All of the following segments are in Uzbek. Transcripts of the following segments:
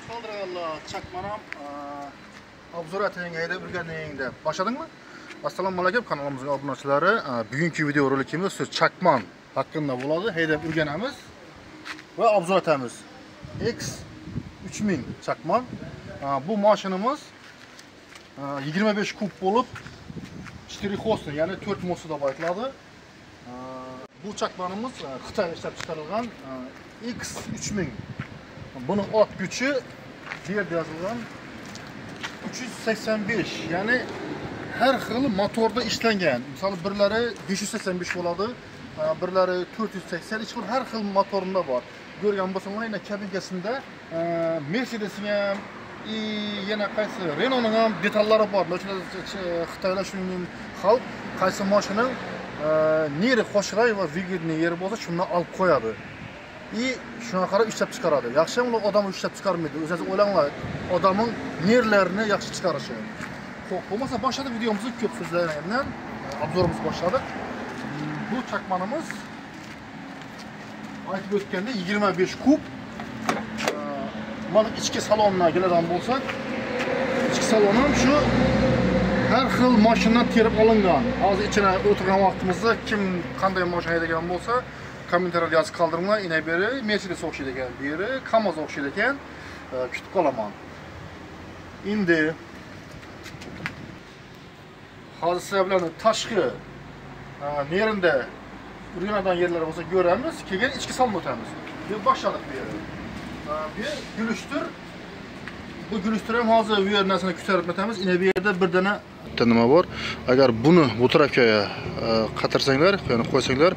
Kaldıralım çakmanam obzor ettiğinge haydab yurganingda boshladingmi? Assalomu alaykum kanalimizga obunachilari. Bugungi video rolikimiz shu chakman haqida bo'ladi. Haydab yurganamiz va obzor etamiz. X3000 chakman. Bu mashinamiz 25 kub bo'lib 4 xosni, ya'ni 4 modsida aytiladi. Bu chakmanimiz Xitoyda ishlab chiqarilgan X3000. Bunun ot gücü bir yerde yazılan 385, yani her xil motorda işlengen. Mesela birleri 585 oladı, birleri 480, hiç her xil motorunda var. Görgen bolsanlar yine kabinkasında Mercedes'in ham, yana qaysi Renault'un ham detallari bor. Xitoylar shuning xalq qaysi mashinaning neri qo'shg'ay va vigidni yeri bo'lsa shundan olib qo'yadi. Şuna qarab ishlab chiqaradi. Yaxshi ular odam ishlab chiqarmaydi. O'zingiz o'ylanglar, odamning nervlarini yaxshi chiqarishi. Xo'p, bo'lmasa boshladik videomizni ko'p so'zlardan obzorimizni boshladik. Bu chakmanimiz aytib o'tganda 25 kub. Mana ichki salonga keladigan bo'lsak, ichki salon ham shu har xil mashinadan terib olingan. Hozir ichine o'tirgan vaqtimizda kim qanday mashina haydagan bo'lsa, kommentariyada yozib qoldiringlar. Ina beri Mercedes o'xshaydi ekan, beri Kamaz o'xshaydi ekan, kutib qolaman. Endi hozir sizlar bilan tashqi nerida urgandan yerlar bo'lsa ko'ramiz, keyin ichki salon o'tamiz. Bu boshladik bu yerda. Bu gülüştür. Bu gülüştür ham hozir bu yer narsani ko'tarib o'tamiz. Ina bu yerda bir dana nima bor? Agar buni bu tarafga qatirsanglar, ya'ni qo'ysanglar,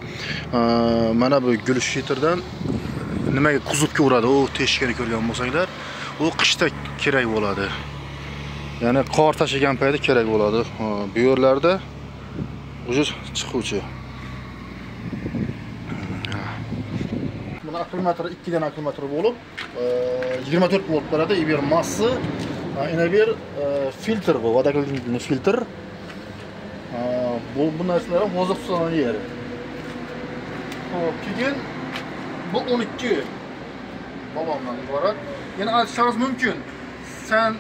mana bu gulush shitirdan nimaga kuzovga uradi, u teshigini ko'rgan bo'lsanglar, u qishda kerak bo'ladi. Ya'ni qor tashigan paytda kerak bo'ladi. Bu yerlarda ujur chiquvchi. Buni akkumulyator 2 dan akkumulyator bo'lib, 24 volt beradi. Bir massi, ina bir filtr bu, vodogoldni filtr. Bu narsalar oziq tutilgan yeri. Xo'p, keyin bu 12 balondan iborat. Yana aytishingiz mumkin. Sen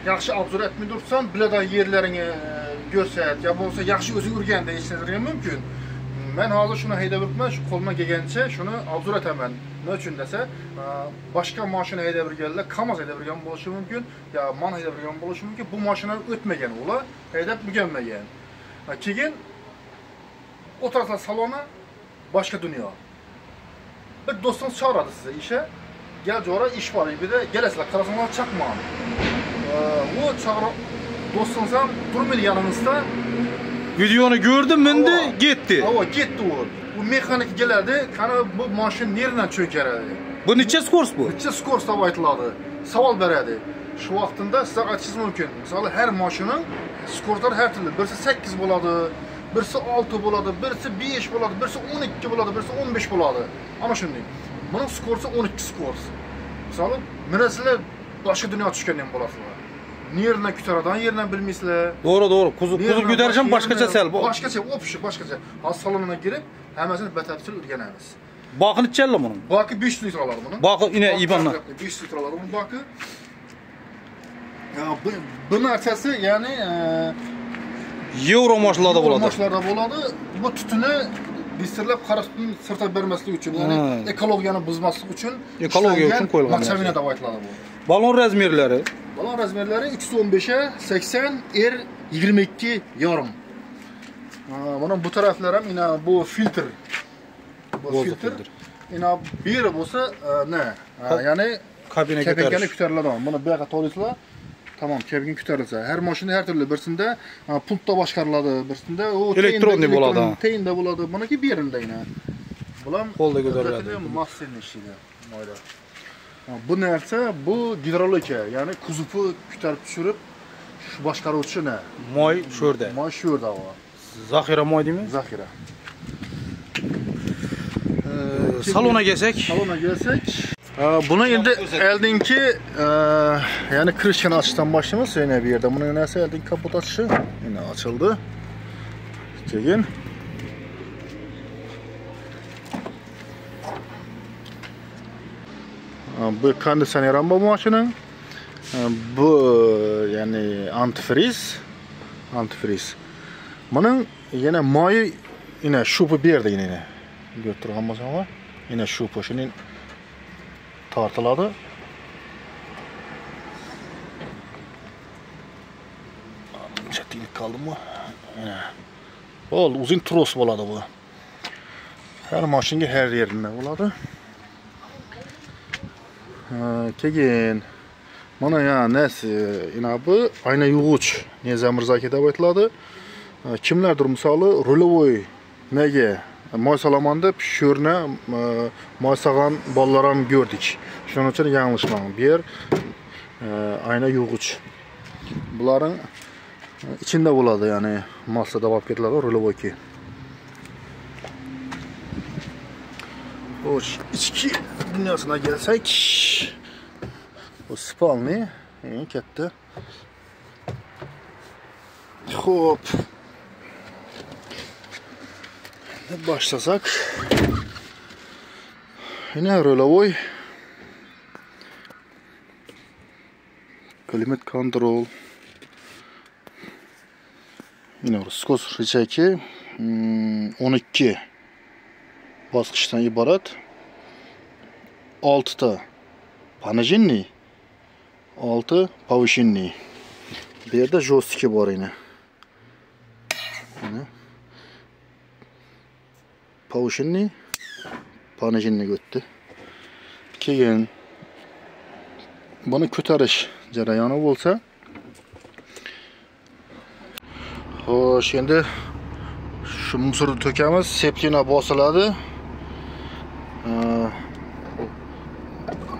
yaxshi obzor etmay tursan, biladan yerlaringni ko'rsat, yo bo'lsa yaxshi o'zing urganda eshitadigan mumkin. Men hozir shuni haydab yuribman, shu qo'lma kelgancha shuni obzor etaman. Nima uchun desa, boshqa mashina haydab yurganlar, Kamaz haydab yurgan bo'lishi mumkin, yo man haydab yurgan bo'lishi mumkin. Bu mashina o'tmagan, ular haydab yurganmagan. Keyin o'tirasizlar salona, boshqa dunyo. Bir do'stingiz chaqiradi sizni ishga. Gel jora ish bor edi, kelasizlar, qarasanglar chaqman. O chaqirib do'stingiz ham turmaydi yaningizda. Videoni ko'rdim, mindi, ketdi. Ava ketdi u. Bu mexanik keladi, qani bu mashina nerdan cho'karadi? Bu necha skors bu? Necha skors deb aytiladi. Savol beradi. Shu vaqtida sizlar aytishingiz mumkin. Masalan, har mashinaning skorslari har turli. Birisi 8 bo'ladi, birisi 6 bo'ladi, birisi 5 bo'ladi, birisi 12 bo'ladi, birisi 15 bo'ladi. Ana shunday. Buning skorsi 12 skors. Masalan, mana sizlar boshqa dunyo tushgandan bo'lasizlar. Nerdan ko'taradigan yerdan bilmaysizlar. To'g'ri, kuzuv ko'tarishim boshqacha sal. Boshqacha, boshqacha. Hozir salonga kirib, hammasini batafsil o'rganamiz. Baqi necha buni? Baqi 500 litr oladi buni. Baqi ina ibandan 500 litr oladi buni baqi. Ya bu narsasi, ya'ni yevro mashlarda bo'ladi. Mashlarda bo'ladi. Bu tutuni bisirlab qarashning sirtab bermaslik uchun, ya'ni ekologiyani buzmaslik uchun, ekologiya uchun qo'yilgan. Maksamina deb aytiladi bu. Balon razmerlari. Balon razmerlari 315 ga 80 22 yarım. Bunun bu taraflar ham ina bu filtr. Bu filtr. Ina bir bo'lsa ne? Ya'ni kabinaga ko'tariladi. Buni bu yoqqa to'lisizlar. Tamam, kabin ko'tarilsa. Har mashina har turli. Birsida pultda boshqariladi, birsida u elektronli bo'ladi. Teyinda bo'ladi. Buniki berinda ina. Bular qo'lda ko'tariladi. Massin ishida. Mayda. Bu narsa bu gidrolika, ya'ni kuzovni ko'tarib tushirib shu boshqaruvchi ne? Moy shu yerda. Moy shu yerda bor. Zaxira moy deymi? Zaxira. Salona kelsak, buni endi oldingi ya'ni kirishini ochishdan boshlaymiz. Yana bu yerda buni narsa oldingi kapot ochishi, yana ochildi. Keyin bu konditsioner ham bu mashining. Bu ya'ni antifriz. Buning yana moyi yana shupi berdi yana. Ko'rib turgan bo'lsanglar, yana shupi shuning tortiladi. Çetinlik kaldı mı? Oldu, uzun tros bo'ladi bu. Her maşinga her yerinde bo'ladi. Keyin mana ya nesi? Ina bu ayna yug'ich Nezamir-Zaki deb aytiladi. Kimlardir misoli rulovoy nega moy solaman deb sho'rni moy solgan bolalar ham ko'rdik. Shuning uchun yanglishman. Bu yer ayna yug'ich. Bularning içinde bo'ladi, ya'ni massada olib ketiladi rulovoyga. Xo'sh, ichki dunyosuna kelsak, bu spalni eng katta. Xo'p. Başlasak. Yine rulovoy. Climate control. Yine skos rechaki 12 bosqichdan iborat. 6 ta пониженный, 6 повышенный. Bu yerda jostiki bor yine. Повышенный, пониженный o'tdi. Keyin buni ko'tarish jarayoni bo'lsa, xo'sh, endi shu musorni to'kamiz, sepkina bosiladi.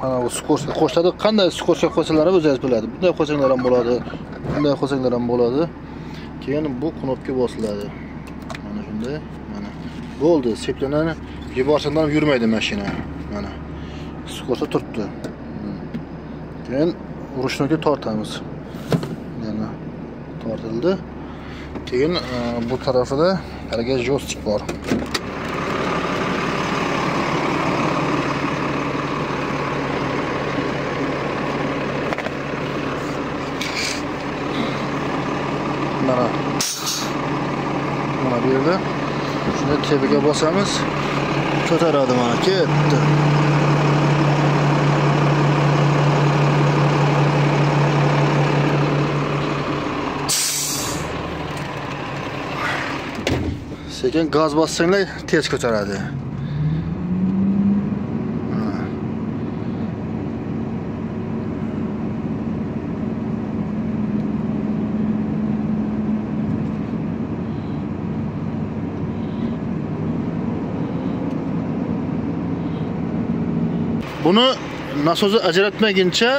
Mana bu skorska qo'shiladi. Qanday skorska qo'shiladi o'zingiz biladi. Bunday qo'shinglar ham bo'ladi, bunday qo'shinglar ham bo'ladi. Keyin bu knopka bosiladi. Mana shunday, mana. Bo'ldi, sepkini yuborsandan ham yurmaydi mashina. Mana. Skorsa turibdi. Keyin ruchnoga tortamiz. Yana tortildi. Keyin bu tarafida haligi joystik bor. Mana bu yerda shuni tepaga bosamiz. Ko'taradi, mana ketdi. Sekin gaz bassanglar tez ko'taradi. Bunu nasozu ajratmaguncha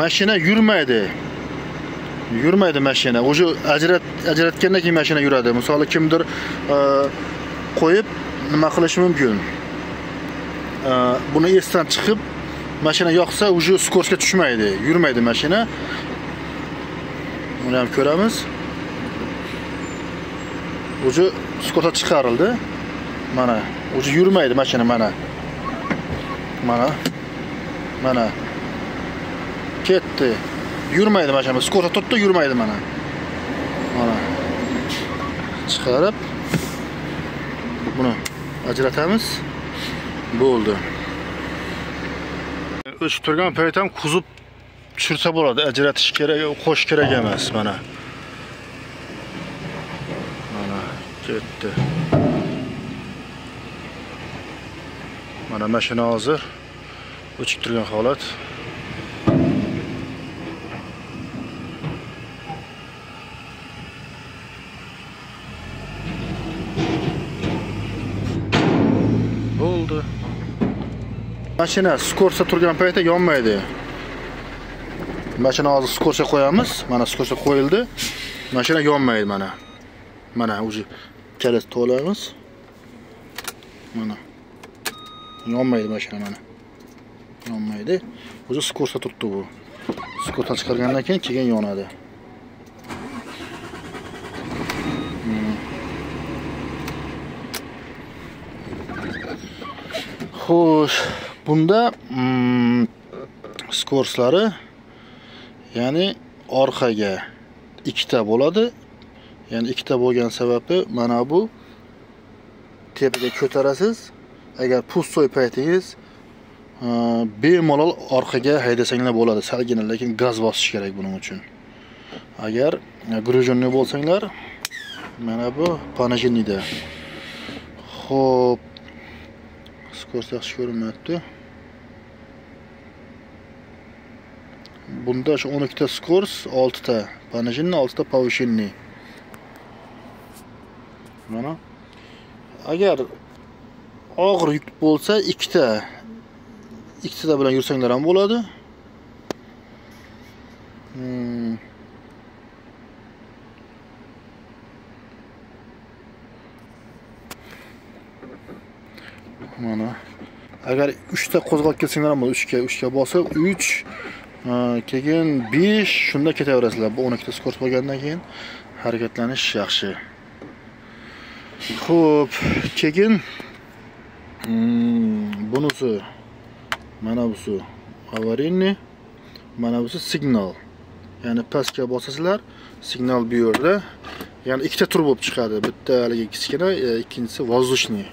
mashina yurmaydi. Yurmaydi mashina. O'sha ajratgandan keyin mashina yuradi. Misol kimdir qo'yib nima qilish mumkin? Buni esdan chiqib mashina yoqsa, o'sha skoroskka tushmaydi, yurmaydi mashina. Buni ham ko'ramiz. O'sha skoroskka chiqarildi. Mana, o'sha yurmaydi mashina, mana. Mana. Ketdi. Yurmaydi mashina. Skoroskka tutdi, yurmaydi mana. Mana. Chiqarib buni ajratamiz. Bo'ldi. O'chib turgan payt ham kuzib tushirsa bo'ladi. Ajratish kerak, qo'sh kerak emas, mana. Mana ketdi. Mana mashina hozir o'chib turgan holat. Bo'ldi. Mashina skorsa turgan paytda yonmaydi. Mashina hozir skorsa qo'yamiz. Mana skorsa qo'yildi. Mashina yonmaydi mana. Mana o'zi kalit to'lamiz. Mana. Yonmaydi mashina mana. Yonmaydi. O'zi skorsa turibdi bu. Skordan chiqargandan keyin yonadi. Xo'sh, bunda skorslari Ya'ni orqaga ikkita bo'ladi. Ya'ni ikkita bo'lgan sababi mana bu tepaga ko'tarasiz. Agar pustoy paytingiz bemalol orqaga haydasanglar bo'ladi. Salgina, lekin gaz bosish kerak buning uchun. Agar груженный bo'lsanglar, mana bu пониженныйda. Xo'p. Skorost yaxshi ko'rinmayapti. Bunda shu 12 ta skorost, 6 ta пониженный, 6 ta повышенный. Mana. Agar og'ir yuk bo'lsa, ikkita bilan yursanglar ham bo'ladi. Mana. Agar 3 ta qo'zg'alib kelsanglar ham bo'ladi. 3 ga bosib, 3 keyin 5 shunda ketaverasizlar. Bu 12 ta skorost bo'lgandan keyin harakatlanish yaxshi. Xo'p, keyin bunisi mana busi аварийный, mana busi signal. Ya'ni pastga bosasizlar, signal bu yerda. Ya'ni ikkita tur bo'lib chiqadi. Bitta haligi kichkina, ikkinchisi воздушный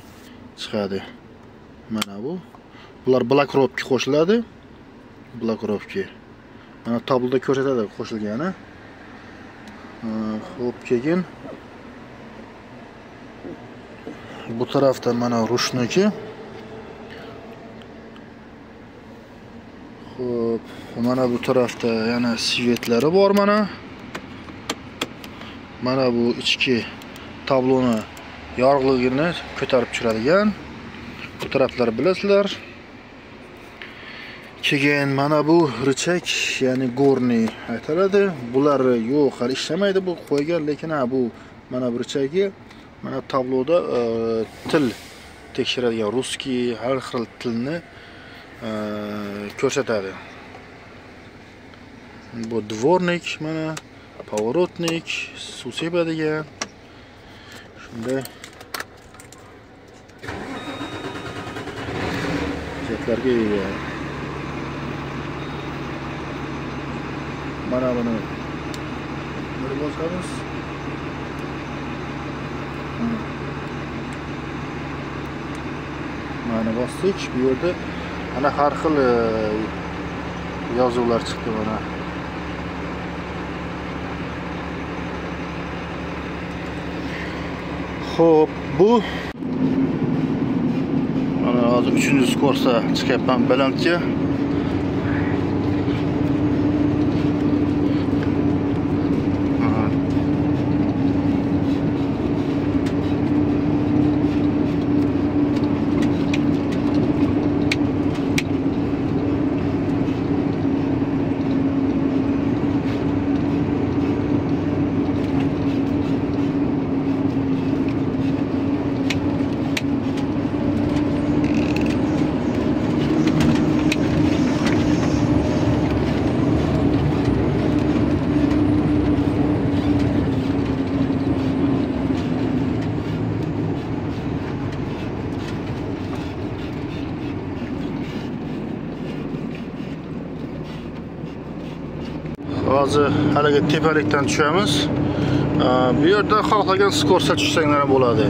chiqadi. Mana bu. Bular blackropga qo'shiladi. Blackropga. Mana tabloda ko'rsatadi qo'shilgani. Xo'p, keyin bu tarafda mana rushniki. Xo'p, mana bu tarafda yana svetlari bor mana. Mana bu ichki tabloni yorug'ligini ko'tarib chiqaradigan. Bu taraflar bilasizlar. Keyin mana bu richak, ya'ni gorniy aytiladi. Bular yo'q, hali ishlamaydi bu qo'ygan, lekin bu mana bu richagi mana tabloda til tekshiradigan ruskiy har xil tilni ko'rsatadi. Bu dvornik, mana поворотник, suv sepadigan. Shunday jetlarga ega. Mana buni bir bosamiz. Mana bosdik. Bu yerda ana har xil yozuvlar chiqdi mana. Xo'p, bu mana hozir 3-skorsda chiqyapman balandga. Hozir haligi tepalikdan tushamiz. Bu yerda xohlagan skorostga tushsanglar ham bo'ladi.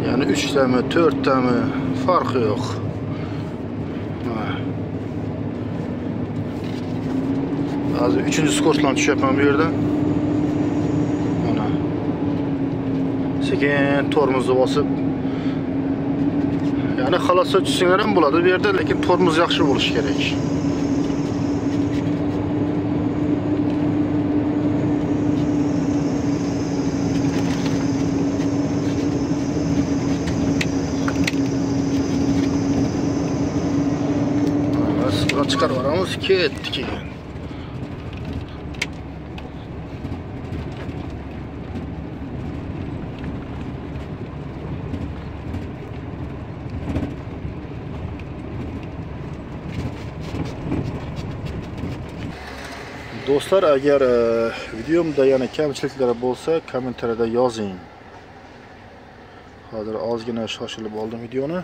Ya'ni 3 tami, 4 tami farqi yo'q. Hozir 3-skorost bilan tushyapman bu yerda. Mana. Sekin tormozni bosib. Ya'ni xalosga tushsanglar ham bo'ladi bu yerda, lekin tormoz yaxshi bo'lishi kerak. Chiqarib olamiz, ketdi keyin. Do'stlar, agar videomda yana kamchiliklar bo'lsa, kommentariyada yozing. Hozir ozgina shoshilib oldim videoni.